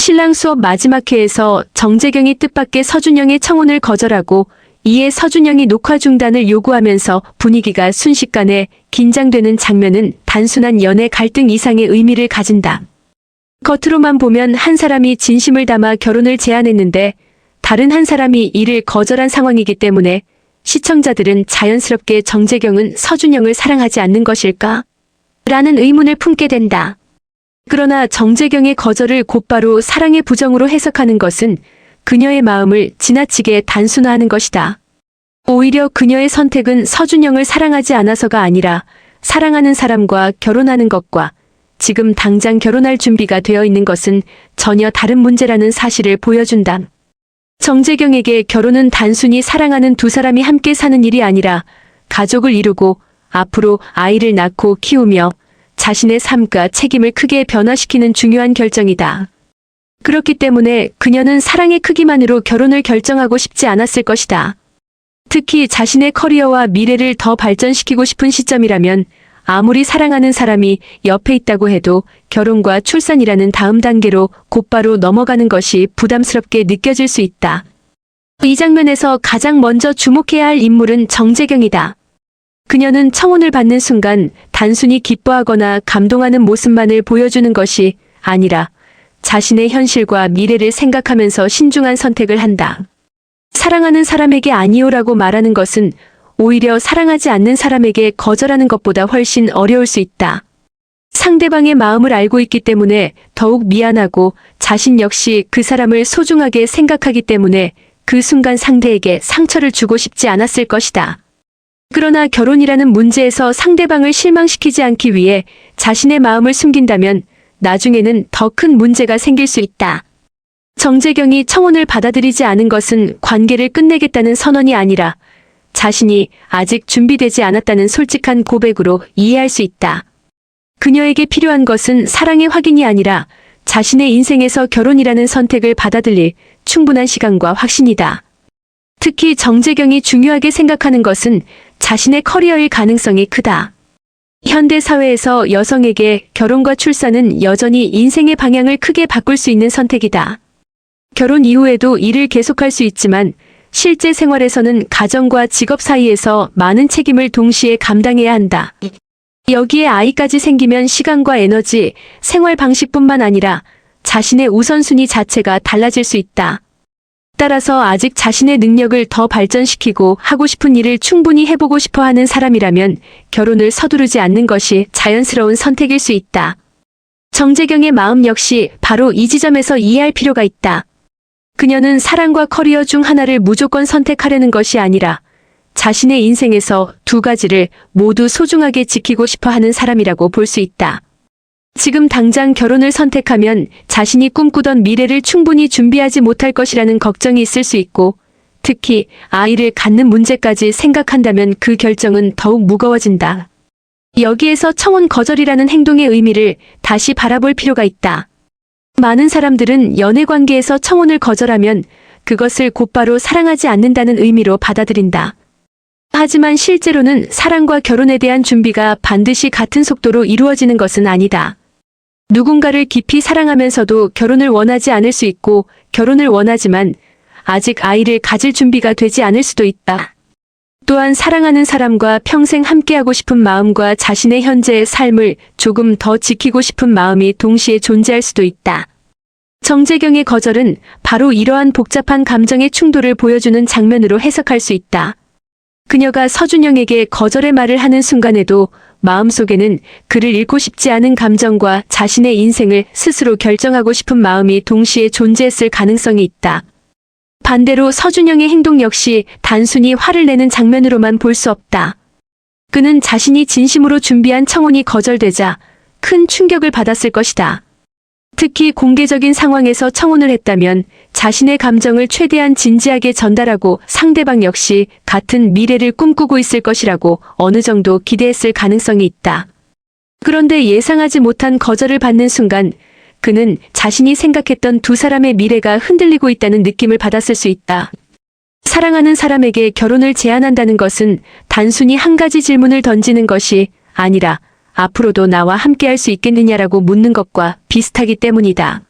신랑 수업 마지막 회에서 정재경이 뜻밖의 서준영의 청혼을 거절하고 이에 서준영이 녹화 중단을 요구하면서 분위기가 순식간에 긴장되는 장면은 단순한 연애 갈등 이상의 의미를 가진다. 겉으로만 보면 한 사람이 진심을 담아 결혼을 제안했는데 다른 한 사람이 이를 거절한 상황이기 때문에 시청자들은 자연스럽게 정재경은 서준영을 사랑하지 않는 것일까? 라는 의문을 품게 된다. 그러나 정재경의 거절을 곧바로 사랑의 부정으로 해석하는 것은 그녀의 마음을 지나치게 단순화하는 것이다. 오히려 그녀의 선택은 서준영을 사랑하지 않아서가 아니라 사랑하는 사람과 결혼하는 것과 지금 당장 결혼할 준비가 되어 있는 것은 전혀 다른 문제라는 사실을 보여준다. 정재경에게 결혼은 단순히 사랑하는 두 사람이 함께 사는 일이 아니라 가족을 이루고 앞으로 아이를 낳고 키우며 자신의 삶과 책임을 크게 변화시키는 중요한 결정이다. 그렇기 때문에 그녀는 사랑의 크기만으로 결혼을 결정하고 싶지 않았을 것이다. 특히 자신의 커리어와 미래를 더 발전시키고 싶은 시점이라면 아무리 사랑하는 사람이 옆에 있다고 해도 결혼과 출산이라는 다음 단계로 곧바로 넘어가는 것이 부담스럽게 느껴질 수 있다. 이 장면에서 가장 먼저 주목해야 할 인물은 정재경이다. 그녀는 청혼을 받는 순간 단순히 기뻐하거나 감동하는 모습만을 보여주는 것이 아니라 자신의 현실과 미래를 생각하면서 신중한 선택을 한다. 사랑하는 사람에게 아니오라고 말하는 것은 오히려 사랑하지 않는 사람에게 거절하는 것보다 훨씬 어려울 수 있다. 상대방의 마음을 알고 있기 때문에 더욱 미안하고 자신 역시 그 사람을 소중하게 생각하기 때문에 그 순간 상대에게 상처를 주고 싶지 않았을 것이다. 그러나 결혼이라는 문제에서 상대방을 실망시키지 않기 위해 자신의 마음을 숨긴다면 나중에는 더 큰 문제가 생길 수 있다. 정재경이 청혼을 받아들이지 않은 것은 관계를 끝내겠다는 선언이 아니라 자신이 아직 준비되지 않았다는 솔직한 고백으로 이해할 수 있다. 그녀에게 필요한 것은 사랑의 확인이 아니라 자신의 인생에서 결혼이라는 선택을 받아들일 충분한 시간과 확신이다. 특히 정재경이 중요하게 생각하는 것은 자신의 커리어일 가능성이 크다. 현대 사회에서 여성에게 결혼과 출산은 여전히 인생의 방향을 크게 바꿀 수 있는 선택이다. 결혼 이후에도 일을 계속할 수 있지만 실제 생활에서는 가정과 직업 사이에서 많은 책임을 동시에 감당해야 한다. 여기에 아이까지 생기면 시간과 에너지, 생활 방식뿐만 아니라 자신의 우선순위 자체가 달라질 수 있다. 따라서 아직 자신의 능력을 더 발전시키고 하고 싶은 일을 충분히 해보고 싶어 하는 사람이라면 결혼을 서두르지 않는 것이 자연스러운 선택일 수 있다. 정재경의 마음 역시 바로 이 지점에서 이해할 필요가 있다. 그녀는 사랑과 커리어 중 하나를 무조건 선택하려는 것이 아니라 자신의 인생에서 두 가지를 모두 소중하게 지키고 싶어 하는 사람이라고 볼 수 있다. 지금 당장 결혼을 선택하면 자신이 꿈꾸던 미래를 충분히 준비하지 못할 것이라는 걱정이 있을 수 있고, 특히 아이를 갖는 문제까지 생각한다면 그 결정은 더욱 무거워진다. 여기에서 청혼 거절이라는 행동의 의미를 다시 바라볼 필요가 있다. 많은 사람들은 연애 관계에서 청혼을 거절하면 그것을 곧바로 사랑하지 않는다는 의미로 받아들인다. 하지만 실제로는 사랑과 결혼에 대한 준비가 반드시 같은 속도로 이루어지는 것은 아니다. 누군가를 깊이 사랑하면서도 결혼을 원하지 않을 수 있고, 결혼을 원하지만 아직 아이를 가질 준비가 되지 않을 수도 있다. 또한 사랑하는 사람과 평생 함께하고 싶은 마음과 자신의 현재의 삶을 조금 더 지키고 싶은 마음이 동시에 존재할 수도 있다. 정재경의 거절은 바로 이러한 복잡한 감정의 충돌을 보여주는 장면으로 해석할 수 있다. 그녀가 서준영에게 거절의 말을 하는 순간에도 마음속에는 그를 잃고 싶지 않은 감정과 자신의 인생을 스스로 결정하고 싶은 마음이 동시에 존재했을 가능성이 있다. 반대로 서준영의 행동 역시 단순히 화를 내는 장면으로만 볼 수 없다. 그는 자신이 진심으로 준비한 청혼이 거절되자 큰 충격을 받았을 것이다. 특히 공개적인 상황에서 청혼을 했다면 자신의 감정을 최대한 진지하게 전달하고 상대방 역시 같은 미래를 꿈꾸고 있을 것이라고 어느 정도 기대했을 가능성이 있다. 그런데 예상하지 못한 거절을 받는 순간 그는 자신이 생각했던 두 사람의 미래가 흔들리고 있다는 느낌을 받았을 수 있다. 사랑하는 사람에게 결혼을 제안한다는 것은 단순히 한 가지 질문을 던지는 것이 아니라 앞으로도 나와 함께할 수 있겠느냐라고 묻는 것과 비슷하기 때문이다.